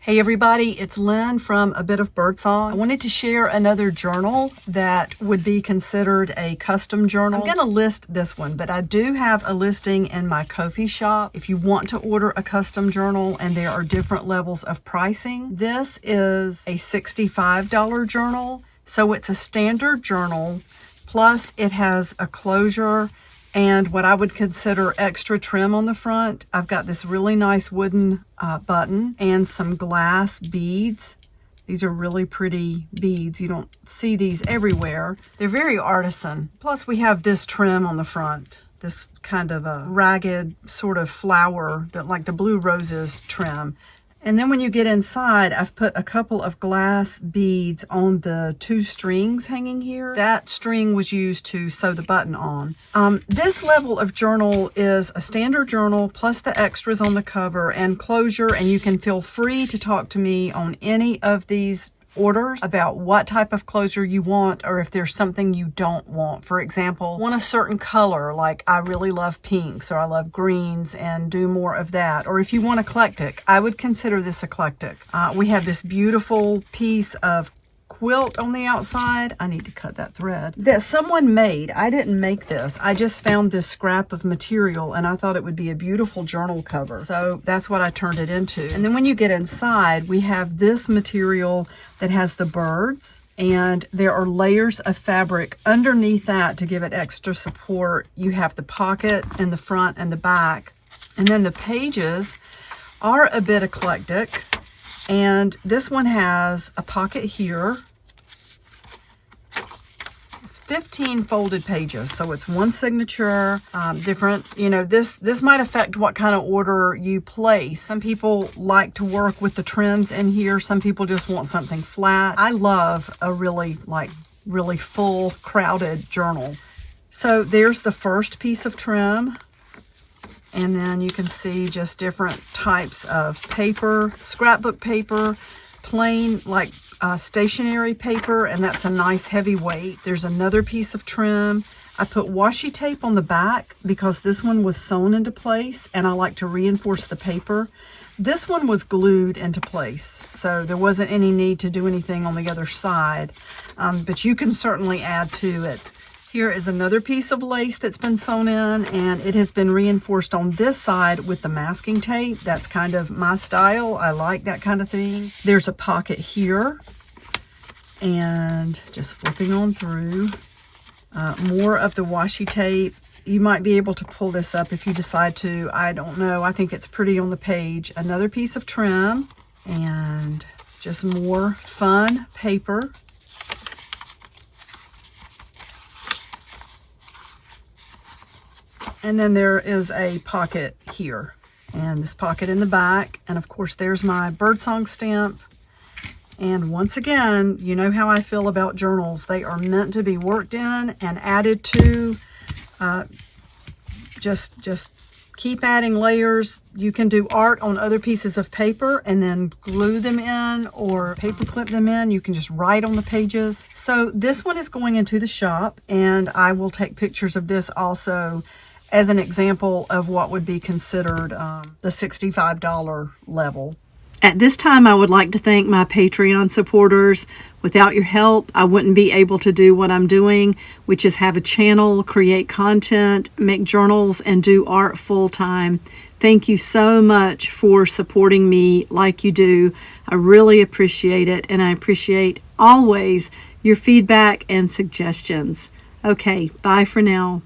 Hey everybody, it's Lynn from A Bit of Birdsong. I wanted to share another journal that would be considered a custom journal. I'm going to list this one, but I do have a listing in my Ko-fi shop if you want to order a custom journal, and there are different levels of pricing. This is a $65 journal, so it's a standard journal, plus it has a closure and what I would consider extra trim on the front. I've got this really nice wooden button and some glass beads. These are really pretty beads. You don't see these everywhere. They're very artisan. Plus we have this trim on the front, this kind of a ragged sort of flower, that like the blue roses trim. And then when you get inside, I've put a couple of glass beads on the two strings hanging here. That string was used to sew the button on. This level of journal is a standard journal plus the extras on the cover and closure, and you can feel free to talk to me on any of these orders about what type of closure you want, or if there's something you don't want. For example, want a certain color, like I really love pinks or I love greens, and do more of that. Or if you want eclectic, I would consider this eclectic. We have this beautiful piece of quilt on the outside. I need to cut that thread that someone made. I didn't make this. I just found this scrap of material and I thought it would be a beautiful journal cover. So that's what I turned it into. And then when you get inside, we have this material that has the birds, and there are layers of fabric underneath that to give it extra support. You have the pocket in the front and the back. And then the pages are a bit eclectic. And this one has a pocket here. It's 15 folded pages, so it's one signature, different. You know, this might affect what kind of order you place. Some people like to work with the trims in here. Some people just want something flat. I love a really full, crowded journal. So there's the first piece of trim. And then you can see just different types of paper, scrapbook paper, plain like stationery paper, and that's a nice heavy weight. There's another piece of trim. I put washi tape on the back because this one was sewn into place and I like to reinforce the paper. This one was glued into place, so there wasn't any need to do anything on the other side, but you can certainly add to it. Here is another piece of lace that's been sewn in, and it has been reinforced on this side with the masking tape. That's kind of my style. I like that kind of thing. There's a pocket here, and just flipping on through. More of the washi tape. You might be able to pull this up if you decide to. I don't know. I think it's pretty on the page. Another piece of trim, and just more fun paper. And then there is a pocket here, and this pocket in the back. And of course, there's my birdsong stamp. And once again, you know how I feel about journals. They are meant to be worked in and added to. Just keep adding layers. You can do art on other pieces of paper and then glue them in or paper clip them in. You can just write on the pages. So this one is going into the shop, and I will take pictures of this also as an example of what would be considered the $65 level. At this time, I would like to thank my Patreon supporters. Without your help, I wouldn't be able to do what I'm doing, which is have a channel, create content, make journals, and do art full time. Thank you so much for supporting me like you do. I really appreciate it, and I appreciate always your feedback and suggestions. Okay, bye for now.